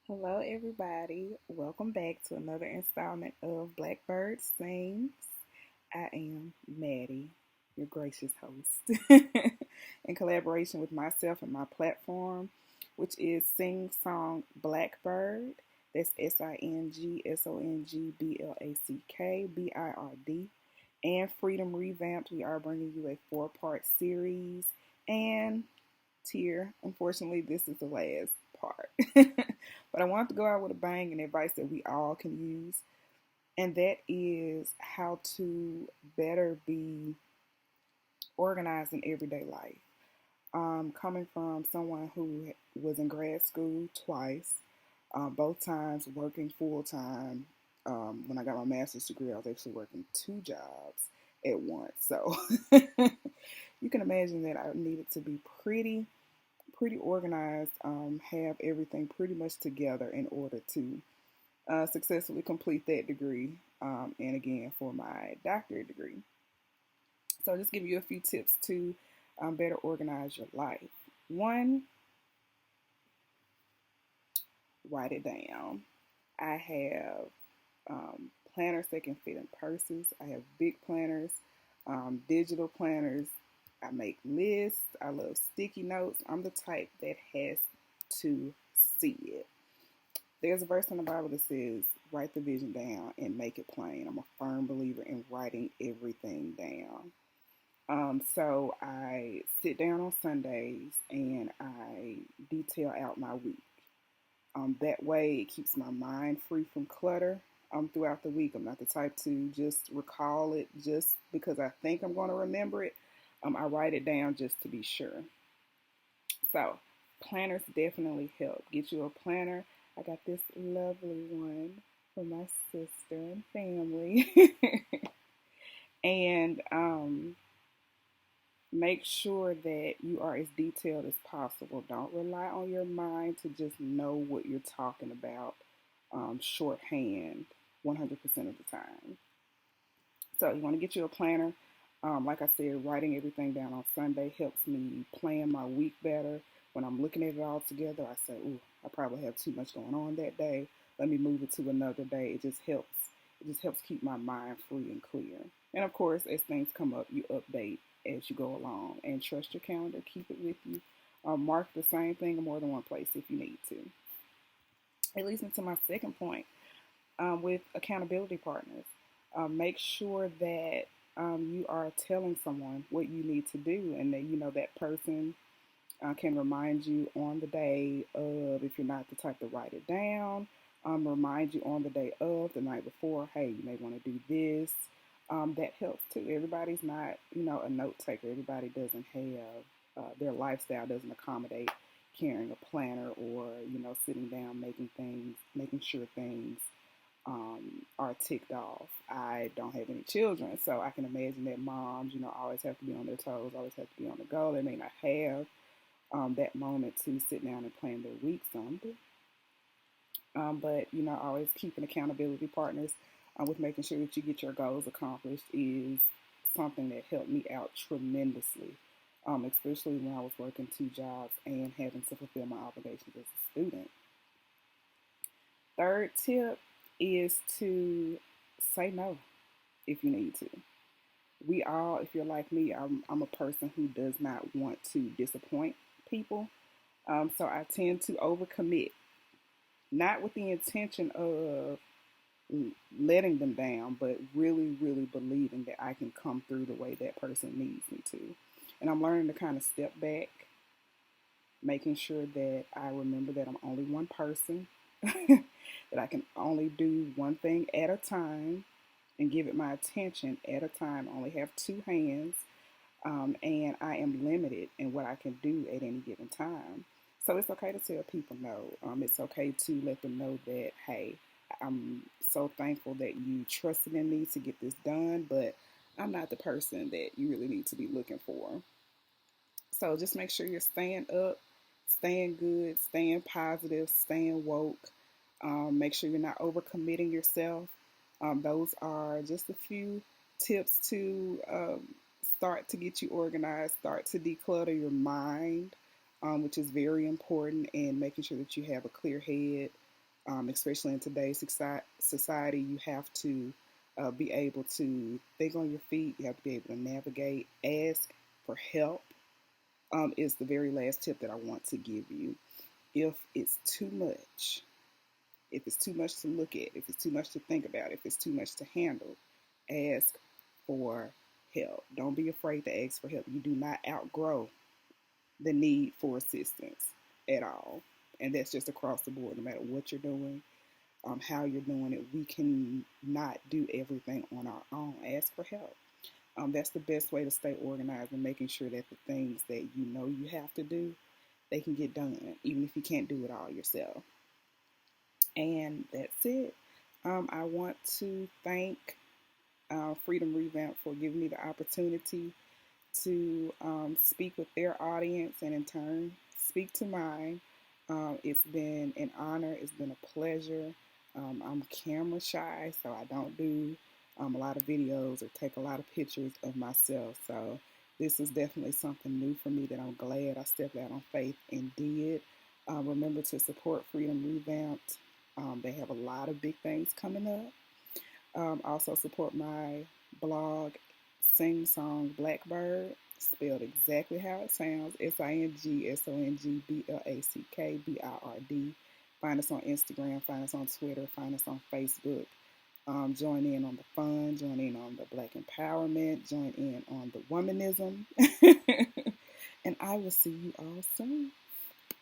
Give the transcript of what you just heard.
Hello, everybody. Welcome back to another installment of Blackbird Sings. I am Maddy, your gracious host, in collaboration with myself and my platform, which is Sing Song Blackbird. That's SINGSONGBLACKBIRD. And Freedom Revamped. We are bringing you a four-part series. And tier. Unfortunately, this is the last part. But I wanted to go out with a bang and advice that we all can use, and that is how to better be organized in everyday life. Coming from someone who was in grad school twice, both times working full time. When I got my master's degree, I was actually working two jobs at once. So you can imagine that I needed to be pretty organized, have everything pretty much together in order to successfully complete that degree, and again for my doctorate degree. So I'll just give you a few tips to better organize your life. One, write it down. I have planners that can fit in purses. I have big planners, digital planners. I make lists. I love sticky notes. I'm the type that has to see it. There's a verse in the Bible that says, write the vision down and make it plain. I'm a firm believer in writing everything down. So I sit down on Sundays and I detail out my week. That way it keeps my mind free from clutter throughout the week. I'm not the type to just recall it just because I think I'm going to remember it. I write it down just to be sure. So planners definitely help. Get you a planner. I got this lovely one for my sister and family. And make sure that you are as detailed as possible. Don't rely on your mind to just know what you're talking about shorthand 100% of the time. So you want to get you a planner. Like I said, writing everything down on Sunday helps me plan my week better. When I'm looking at it all together, I say, "Ooh, I probably have too much going on that day. Let me move it to another day." It just helps. It just helps keep my mind free and clear. And of course, as things come up, you update as you go along. And trust your calendar. Keep it with you. Mark the same thing in more than one place if you need to. It leads me to my second point with accountability partners. Make sure that you are telling someone what you need to do, and that you know that person can remind you on the day of, if you're not the type to write it down, remind you on the day of, the night before, hey, you may want to do this. That helps too. Everybody's not, a note taker. Everybody doesn't have, their lifestyle doesn't accommodate carrying a planner or, sitting down, making sure things are ticked off. I don't have any children, so I can imagine that moms, always have to be on their toes, always have to be on the go. They may not have that moment to sit down and plan their week some. But always keeping accountability partners with making sure that you get your goals accomplished is something that helped me out tremendously, especially when I was working two jobs and having to fulfill my obligations as a student. Third tip is to say no if you need to. We all, if you're like me, I'm a person who does not want to disappoint people. So I tend to overcommit, not with the intention of letting them down, but really, really believing that I can come through the way that person needs me to. And I'm learning to kind of step back, making sure that I remember that I'm only one person, that I can only do one thing at a time and give it my attention at a time. I only have two hands, and I am limited in what I can do at any given time. So it's okay to tell people no. It's okay to let them know that, hey, I'm so thankful that you trusted in me to get this done, but I'm not the person that you really need to be looking for. So just make sure you're staying up, staying good, staying positive, staying woke. Make sure you're not overcommitting yourself. Those are just a few tips to start to get you organized, start to declutter your mind, which is very important, and making sure that you have a clear head. Especially in today's society, you have to be able to think on your feet. You have to be able to navigate. Ask for help is the very last tip that I want to give you. If it's too much, if it's too much to look at, if it's too much to think about, if it's too much to handle, ask for help. Don't be afraid to ask for help. You do not outgrow the need for assistance at all. And that's just across the board, no matter what you're doing, how you're doing it. We can not do everything on our own. Ask for help. That's the best way to stay organized and making sure that the things that you know you have to do, they can get done, even if you can't do it all yourself. And that's it. I want to thank Freedom Revamp for giving me the opportunity to speak with their audience and in turn speak to mine. It's been an honor. It's been a pleasure. I'm camera shy, so I don't do a lot of videos or take a lot of pictures of myself. So this is definitely something new for me that I'm glad I stepped out on faith and did. Remember to support Freedom Revamped. They have a lot of big things coming up. Also support my blog, Sing Song Blackbird, spelled exactly how it sounds, SINGSONGBLACKBIRD. Find us on Instagram, find us on Twitter, find us on Facebook. Join in on the fun, join in on the Black empowerment, join in on the womanism. And I will see you all soon.